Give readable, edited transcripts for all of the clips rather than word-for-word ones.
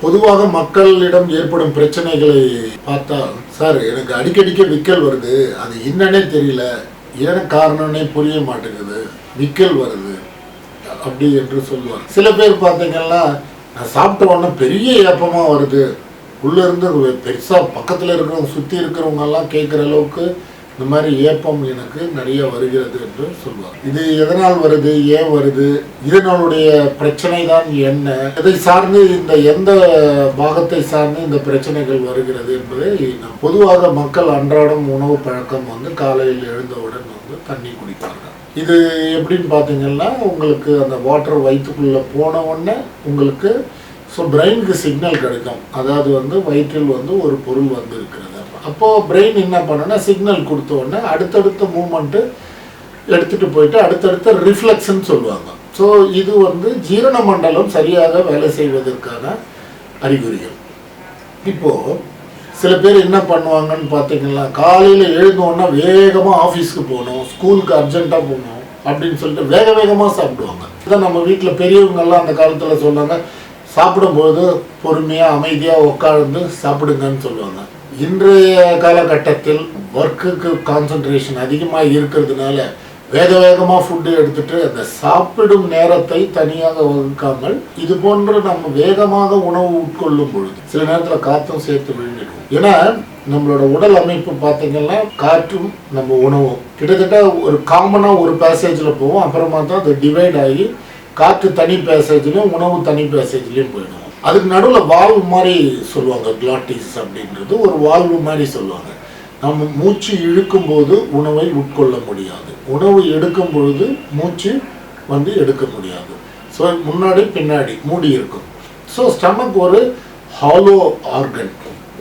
பொதுவாக மக்களிடம் ஏற்படும் பிரச்சனைகளை பார்த்தா, சார் எனக்கு அடிக்கடிக்க விக்கல் வருது, அது என்னன்னே தெரியல, ஏன காரணம்னே புரிய மாட்டேங்குது, விக்கல் வருது அப்படி என்று சொல்லுவாங்க. சில பேர் பார்த்தீங்கன்னா, நான் சாப்பிட்ட உடனே பெரிய ஏப்பமாக வருது, உள்ளேருந்து பெருசாக பக்கத்தில் இருக்கிறவங்க சுற்றி இருக்கிறவங்க எல்லாம் கேட்குற அளவுக்கு இந்த மாதிரி ஏப்பம் எனக்கு நிறைய வருகிறது என்று சொல்லுவார். இது எதனால் வருது, ஏன் வருது, இதனுடைய பிரச்சனை தான் என்ன, இதை சார்ந்து இந்த எந்த பாகத்தை சார்ந்து இந்த பிரச்சனைகள் வருகிறது என்பதை பொதுவாக மக்கள் அன்றாடம் உணவு பழக்கம் காலையில் எழுந்தவுடன் தண்ணி குடிப்பார்கள். இது எப்படின்னு பார்த்தீங்கன்னா, உங்களுக்கு அந்த வாட்டர் வயிற்றுக்குள்ளே போன உடனே உங்களுக்கு பிரெயினுக்கு சிக்னல் கிடைக்கும். அதாவது வயிற்றில் ஒரு பொருள் இருக்கிறது. அப்போது பிரெயின் என்ன பண்ணுன்னா, சிக்னல் கொடுத்த உடனே அடுத்தடுத்த மூமெண்ட்டு எடுத்துகிட்டு போயிட்டு அடுத்தடுத்த ரிஃப்ளெக்ஷன் சொல்லுவாங்க. ஸோ இது ஜீரண மண்டலம் சரியாக வேலை செய்வதற்கான அறிகுறிகள். இப்போது சில பேர் என்ன பண்ணுவாங்கன்னு பார்த்தீங்கன்னா, காலையில் எழுந்தோன்னா வேகமாக ஆஃபீஸ்க்கு போகணும், ஸ்கூலுக்கு அர்ஜென்ட்டாக போகணும் அப்படின்னு சொல்லிட்டு வேக வேகமாக சாப்பிடுவாங்க. இதான் நம்ம வீட்டில் பெரியவங்கெல்லாம் அந்த காலத்தில் சொன்னாங்க, சாப்பிடும்போது பொறுமையாக அமைதியாக உட்கார்ந்து சாப்பிடுங்கன்னு சொல்லுவாங்க. இன்றைய காலகட்டத்தில் ஒர்க்குக்கு கான்சன்ட்ரேஷன் அதிகமாக இருக்கிறதுனால வேக வேகமாக ஃபுட்டு எடுத்துகிட்டு அந்த சாப்பிடும் நேரத்தை தனியாக வகுக்காமல் இது போன்று நம்ம வேகமாக உணவு உட்கொள்ளும் பொழுது சில நேரத்தில் காற்றும் சேர்த்து விழுந்துடும். ஏன்னா நம்மளோட உடல் அமைப்பு பார்த்தீங்கன்னா, காற்றும் நம்ம உணவும் கிட்டத்தட்ட ஒரு காமனாக ஒரு பேசேஜில் போவோம். அப்புறமா தான் அது டிவைட் ஆகி காற்று தனி பேசேஜ்லையும் உணவு தனி பேசேஜ்லையும் போயிடும். அதுக்கு நடுவில் வால்வு மாதிரி சொல்லுவாங்க, கிளாட்டிஸ் அப்படின்றது ஒரு வால்வு மாதிரி சொல்லுவாங்க. நம்ம மூச்சு இழுக்கும் போது உணவை உட்கொள்ள முடியாது, உணவு எடுக்கும் பொழுது மூச்சு எடுக்க முடியாது. ஸோ முன்னாடி பின்னாடி மூடி இருக்கும். ஸோ ஸ்டமக் ஒரு ஹாலோ ஆர்கன்,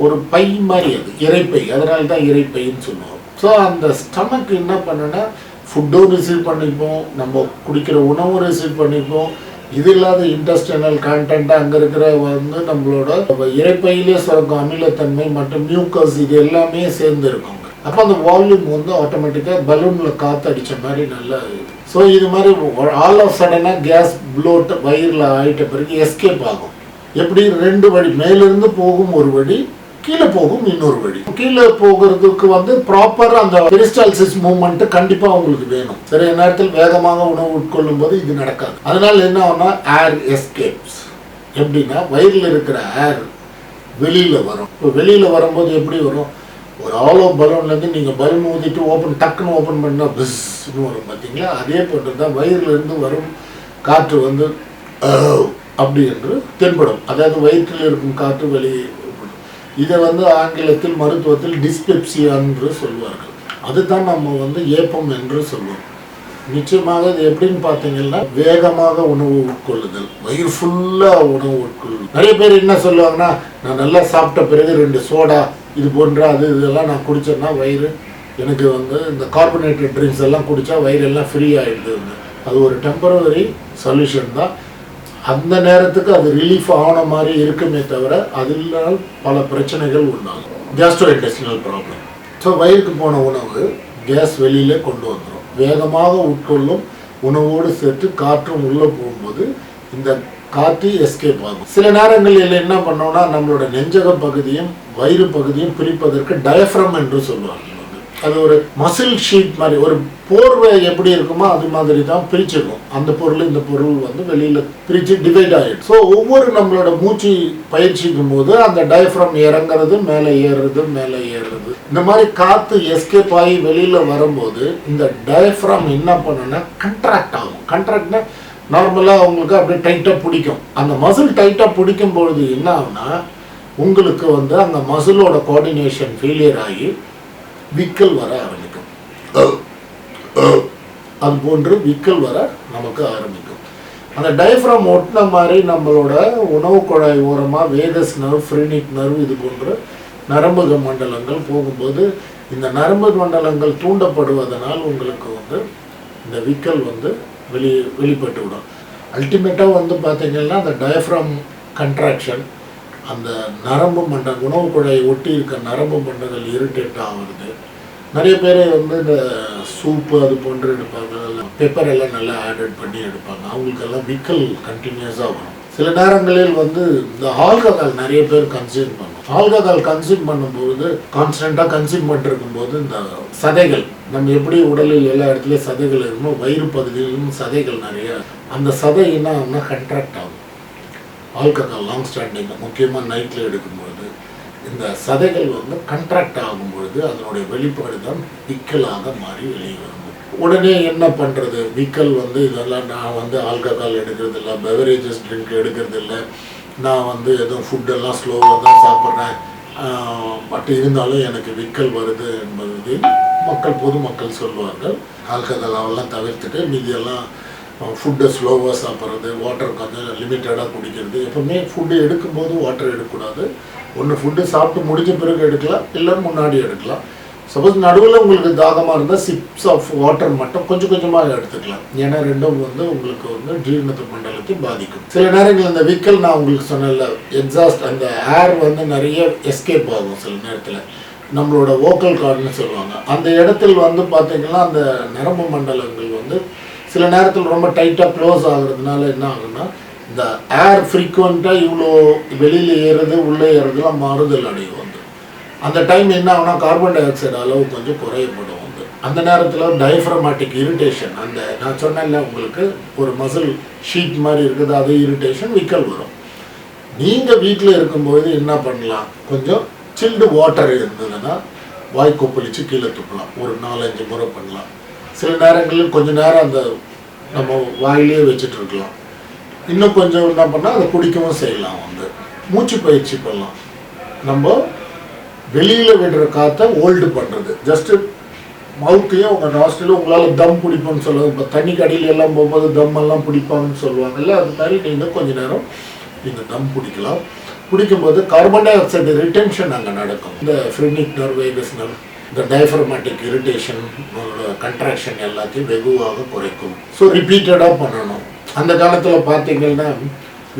ஒரு பை மாதிரி, அது இறைப்பை, அதனால தான் இறைப்பைன்னு சொல்லுவோம். ஸோ அந்த ஸ்டமக் என்ன பண்ணுன்னா, ஃபுட்டும் ரிசீவ் பண்ணிப்போம், நம்ம குடிக்கிற உணவும் ரிசீவ் பண்ணிப்போம். இது இல்லாத இன்டெஸ்டைனல் கான்டென்ட் அங்கே இருக்கிற நம்மளோட இறைப்பையிலே சுரக்கும் அமிலத்தன்மை மற்றும் மியூக்கஸ் இது எல்லாமே சேர்ந்து இருக்கும். அப்போ அந்த வால்யூம் ஆட்டோமேட்டிக்காக பலூனில் காற்று அடித்த மாதிரி நல்லா இருக்குது. ஸோ இது மாதிரி ஆல் ஆஃப் சடனாக கேஸ் ப்ளோட் வயிறில் ஆகிட்ட பிறகு எஸ்கேப் ஆகும். எப்படி ரெண்டு வழி, மேலிருந்து போகும் ஒரு வழி, கீழே போகும் இன்னொரு வழி. கீழே போகிறதுக்கு ப்ராப்பர் அந்த பெரிஸ்டால்சிஸ் மூவ்மெண்ட் கண்டிப்பா உங்களுக்கு வேணும். சில நேரத்தில் வேகமாக உணவு உட்கொள்ளும் போது இது நடக்காது. அதனால என்ன ஆகும்னா, ஏர் எஸ்கேப்ஸ். எப்படின்னா, வயிறில் இருக்கிற ஏர் வெளியில வரும். இப்போ வெளியில வரும்போது எப்படி வரும், ஒரு ஆலோ பலூன்லேருந்து நீங்கள் பலூன் ஊதிட்டு டக்குன்னு ஓப்பன் பண்ணால் பிஸ்ன்னு வரும் பார்த்தீங்களா? அதே போன்று தான் வயிறுலேருந்து வரும் காற்று அப்படி என்று தென்படும். அதாவது வயிற்றில் இருக்கும் காற்று வெளியே. இதை ஆங்கிலத்தில் மருத்துவத்தில் டிஸ்பெப்சியா என்று சொல்வார்கள். அதுதான் நம்ம ஏப்பம் என்று சொல்லுவோம். நிச்சயமாக இது எப்படின்னு பார்த்தீங்கன்னா, வேகமாக உணவு உட்கொள்ளுதல், வயிறு ஃபுல்லாக உணவு உட்கொள்ளுதல். நிறைய பேர் என்ன சொல்லுவாங்கன்னா, நான் நல்லா சாப்பிட்ட பிறகு 2 சோடா இது போன்ற இதெல்லாம் நான் குடித்தேன்னா வயிறு எனக்கு இந்த கார்பனேட்டட் ட்ரிங்க்ஸ் எல்லாம் குடித்தா வயிறு எல்லாம் ஃப்ரீ ஆகிடுது. அது ஒரு டெம்பரவரி சொல்யூஷன் தான். அந்த நேரத்துக்கு அது ரிலீஃப் ஆன மாதிரி இருக்குமே தவிர அதில் பல பிரச்சனைகள் உண்டாகும். Castro intestinal problem. ஸோ வயிறுக்கு போன உணவு கேஸ் வெளியிலே கொண்டு வந்துடும். வேகமாக உட்கொள்ளும் உணவோடு சேர்த்து காற்றும் உள்ளே போகும்போது இந்த காற்று எஸ்கேப் ஆகும். சில நேரங்களில் என்ன பண்ணோம்னா, நம்மளோட நெஞ்சக பகுதியும் வயிறு பகுதியும் பிரிப்பதற்கு டயஃப்ரம் என்று சொல்லுவாங்க. அது ஒரு மசில் ஷீட் மாதிரி, ஒரு போர்வை எப்படி இருக்குமோ அது மாதிரி தான் பிரிச்சிருக்கும். அந்த பொருள் இந்த பொருள் வெளியில் பிரித்து டிவைட் ஆகிடும். ஸோ ஒவ்வொரு நம்மளோட மூச்சு பயிற்சிக்கும் போது அந்த டயஃப்ரம் இறங்குறது, மேலே ஏறுறது, மேலே ஏறுறது, இந்த மாதிரி காற்று எஸ்கேப் ஆகி வெளியில் வரும்போது இந்த டயஃப்ரம் என்ன பண்ணுன்னா கண்ட்ராக்ட் ஆகும். கண்ட்ராக்ட்னா நார்மலாக அவங்களுக்கு அப்படியே டைட்டாக பிடிக்கும். அந்த மசில் டைட்டாக பிடிக்கும் பொழுது என்ன ஆகுனா, உங்களுக்கு அந்த மசிலோட கோஆர்டினேஷன் ஃபெயிலியர் ஆகி விக்கல் வர ஆரம்பிக்கும். அது போன்று விக்கல் வர நமக்கு ஆரம்பிக்கும். அந்த டயஃப்ரம் ஒட்டின மாதிரி நம்மளோட உணவு குழாய் ஓரமாக வேகஸ் நர்வ், ஃப்ரெனிக் நர்வ் இது போன்ற நரம்பு மண்டலங்கள் போகும்போது இந்த நரம்பு மண்டலங்கள் தூண்டப்படுவதனால் உங்களுக்கு இந்த விக்கல் வெளிப்பட்டு விடும். அல்டிமேட்டாக பார்த்தீங்கன்னா, அந்த டயஃப்ரம் கண்ட்ராக்ஷன், அந்த நரம்பு மண்டலம், உணவு குழாயை ஒட்டி இருக்க நரம்பு மண்டலங்கள் இரிட்டேட் ஆகுறது. நிறைய பேர் இந்த சூப்பு அது போன்று எடுப்பாங்க, பெப்பர் எல்லாம் நல்லா ஆடட் பண்ணி எடுப்பாங்க. அவங்களுக்கெல்லாம் விக்கல் கண்டினியூஸாக வரும். சில நேரங்களில் வந்து இந்த ஆல்கஹால் நிறைய பேர் கன்சியூம் பண்ணும். ஆல்கஹால் கன்சியூம் பண்ணும்போது கான்ஸ்டண்ட்டாக கன்சியூம் பண்ணிருக்கும் போது இந்த சதைகள், நம்ம எப்படி உடலில் எல்லா இடத்துலையும் சதைகள் இருக்குமோ வயிறு பகுதியிலும் சதைகள் நிறைய, அந்த சதை என்ன ஆகும்னா கண்ட்ராக்ட் ஆகும். ஆல்கஹால் லாங் ஸ்டாண்டிங் முக்கியமாக நைட்டில் எடுக்கும்போது இந்த சதைகள் வந்து கண்ட்ராக்ட் ஆகும்பொழுது அதனுடைய வெளிப்பாடு தான் விக்கலாக மாறி வெளியே வரும். உடனே என்ன பண்ணுறது, விக்கல் வந்து இதெல்லாம் நான் வந்து ஆல்கஹால் எடுக்கிறது இல்லை, பெவரேஜஸ் ட்ரிங்க் எடுக்கிறது இல்லை, நான் வந்து எதுவும் ஃபுட்டெல்லாம் ஸ்லோவாக தான் சாப்பிட்றேன், பட் இருந்தாலும் எனக்கு விக்கல் வருது என்பது பொதுமக்கள் சொல்லுவார்கள். ஆல்கஹால் அவெல்லாம் தவிர்த்துட்டு மீதியெல்லாம் ஃபுட்டை ஸ்லோவாக சாப்பிட்றது, வாட்டர் கொஞ்சம் லிமிட்டடாக குடிக்கிறது. எப்பவுமே ஃபுட்டு எடுக்கும்போது வாட்டர் எடுக்கக்கூடாது. ஒன்று ஃபுட்டு சாப்பிட்டு முடிஞ்ச பிறகு எடுக்கலாம், இல்லை முன்னாடி எடுக்கலாம். சப்போஸ் நடுவில் உங்களுக்கு தாகமாக இருந்தால் சிப்ஸ் ஆஃப் வாட்டர் மட்டும் கொஞ்சம் கொஞ்சமாக எடுத்துக்கலாம். ஏன்னா ரெண்டும் வந்து உங்களுக்கு வந்து ஜீரணத்து மண்டலத்தை பாதிக்கும். சில நேரங்கள் இந்த விக்கல் நான் உங்களுக்கு சொன்னல எக்ஸாஸ்ட், அந்த ஏர் வந்து நிறைய எஸ்கேப் ஆகும். சில நேரத்தில் நம்மளோட வோக்கல் கார்டுன்னு சொல்லுவாங்க. அந்த இடத்துல வந்து பார்த்திங்கன்னா அந்த நரம்பு மண்டலங்கள் வந்து சில நேரத்தில் ரொம்ப டைட்டாக க்ளோஸ் ஆகுறதுனால என்ன ஆகுன்னா இந்த ஏர் ஃப்ரீக்வெண்ட்டாக இவ்வளோ வெளியில் ஏறுறது உள்ளே ஏறுறதுலாம் மாறுதல் அடையும். வந்து அந்த டைம் என்ன ஆகுனா கார்பன் டை ஆக்சைடு அளவு கொஞ்சம் குறையப்படும். வந்து அந்த நேரத்தில் டயஃப்ரமேட்டிக் இரிட்டேஷன், அந்த நான் சொன்னேன்ல உங்களுக்கு ஒரு மசில் ஷீட் மாதிரி இருக்குது, அது இரிட்டேஷன் விக்கல் வரும். நீங்கள் வீட்டில் இருக்கும்போது என்ன பண்ணலாம், கொஞ்சம் சில்டு வாட்டர் இருந்ததுன்னா வாய் கொப்பளிச்சு கீழே துப்பலாம். ஒரு 4-5 முறை பண்ணலாம். சில நேரங்களில் கொஞ்சம் நேரம் அந்த நம்ம வாயிலே வச்சுட்டு இருக்கலாம். இன்னும் கொஞ்சம் என்ன பண்ணால் அதை குடிக்கவும் செய்யலாம். வந்து மூச்சு பயிற்சி பண்ணலாம். நம்ம வெளியில் விடுற காற்றை ஹோல்டு பண்ணுறது, ஜஸ்ட்டு மவுத்தையும் உங்கள் நாஸ்டிலும் உங்களால் தம் பிடிப்போன்னு சொல்லுவாங்க. இப்போ தண்ணி கடையில் எல்லாம் போகும்போது தம் எல்லாம் பிடிப்பாங்கன்னு சொல்லுவாங்கல்ல, அது மாதிரி நீங்கள் கொஞ்ச நேரம் நீங்கள் தம் பிடிக்கலாம். பிடிக்கும்போது கார்பன் டை ஆக்சைடு ரிட்டென்ஷன் அங்கே நடக்கும். இந்த ஃப்ரெனிக் நர்வ், வேகஸ் நர்வ், இந்த டயஃப்ரமேட்டிக் இரிட்டேஷன், கண்ட்ராக்ஷன் எல்லாத்தையும் வெகுவாக குறைக்கும். ஸோ ரிப்பீட்டடாக பண்ணணும். அந்த காலத்தில் பார்த்தீங்கன்னா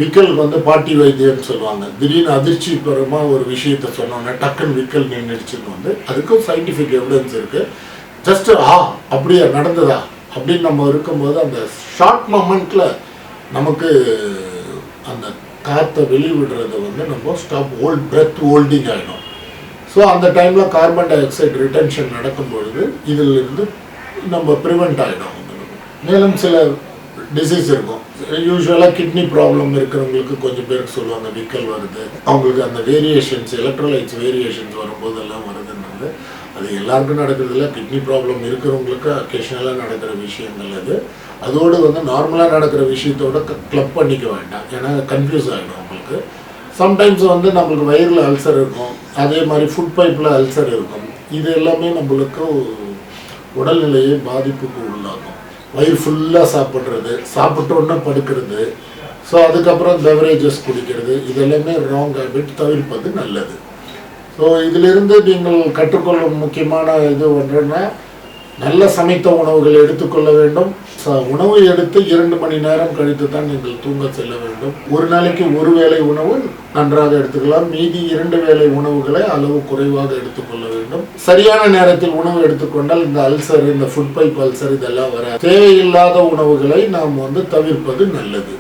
விக்கல் வந்து பாட்டி வைத்தியம்னு சொல்லுவாங்க. திடீர்னு அதிர்ச்சிகரமாக ஒரு விஷயத்த சொன்னோன்னா டக்குன்னு விக்கல் நின்றுடுச்சுன்னு வந்து அதுக்கும் சயின்டிஃபிக் எவிடன்ஸ் இருக்குது. ஜஸ்ட்டு அப்படியே நடந்ததா அப்படின்னு நம்ம இருக்கும்போது அந்த ஷார்ட் மொமெண்ட்டில் நமக்கு அந்த காற்றை வெளிவிடுறத வந்து நம்ம ஸ்டாப் பிரெத் ஹோல்டிங் ஆகிடும். ஸோ அந்த டைமில் கார்பன் டை ஆக்சைடு ரிட்டென்ஷன் நடக்கும் பொழுது இதிலிருந்து நம்ம ப்ரிவெண்ட் ஆகிடும். மேலும் சில டிசீஸ் இருக்கும். யூஸ்வலாக கிட்னி ப்ராப்ளம் இருக்கிறவங்களுக்கு கொஞ்சம் பேருக்கு சொல்லுவாங்க விக்கல் வருது, அவங்களுக்கு அந்த வேரியேஷன்ஸ் எலக்ட்ரோலைட்ஸ் வேரியேஷன்ஸ் வரும்போதெல்லாம் வருதுன்றது. அது எல்லாருக்கும் நடக்கிறதில்ல. கிட்னி ப்ராப்ளம் இருக்கிறவங்களுக்கு அக்கேஷனலாக நடக்கிற விஷயங்கள் அது. அதோடு வந்து நார்மலாக நடக்கிற விஷயத்தோட கிளப் பண்ணிக்க வேண்டாம், ஏன்னா கன்ஃபியூஸ் ஆகிடும் உங்களுக்கு. சம்டைம்ஸ் வந்து நம்மளுக்கு வயிறில் அல்சர் இருக்கும், அதே மாதிரி ஃபுட் பைப்பில் அல்சர் இருக்கும். இது எல்லாமே நம்மளுக்கு உடல்நிலையை பாதிப்புக்கு உள்ளாகும். வயிறு ஃபுல்லாக சாப்பிட்றது, சாப்பிட்டோன்னே படுக்கிறது, ஸோ அதுக்கப்புறம் பெவரேஜஸ் குடிக்கிறது, இதெல்லாமே ராங் ஹேபிட், தவிர்ப்பது நல்லது. ஸோ இதிலிருந்து நீங்கள் கற்றுக்கொள்ளும் முக்கியமான இது ஒன்றுன்னா நல்ல சமைத்த உணவுகள் எடுத்துக்கொள்ள வேண்டும். உணவு எடுத்து 2 மணி நேரம் கழித்து தான் நீங்கள் தூங்க செல்ல வேண்டும். ஒரு நாளைக்கு ஒரு வேளை உணவு நன்றாக எடுத்துக்கலாம். மீதி 2 வேளை உணவுகளை அளவு குறைவாக எடுத்துக்கொள்ள வேண்டும். சரியான நேரத்தில் உணவு எடுத்துக்கொண்டால் இந்த அல்சர், இந்த ஃபுட் பைப் அல்சர் இதெல்லாம் வராது. தேவையில்லாத உணவுகளை நாம் வந்து தவிர்ப்பது நல்லது.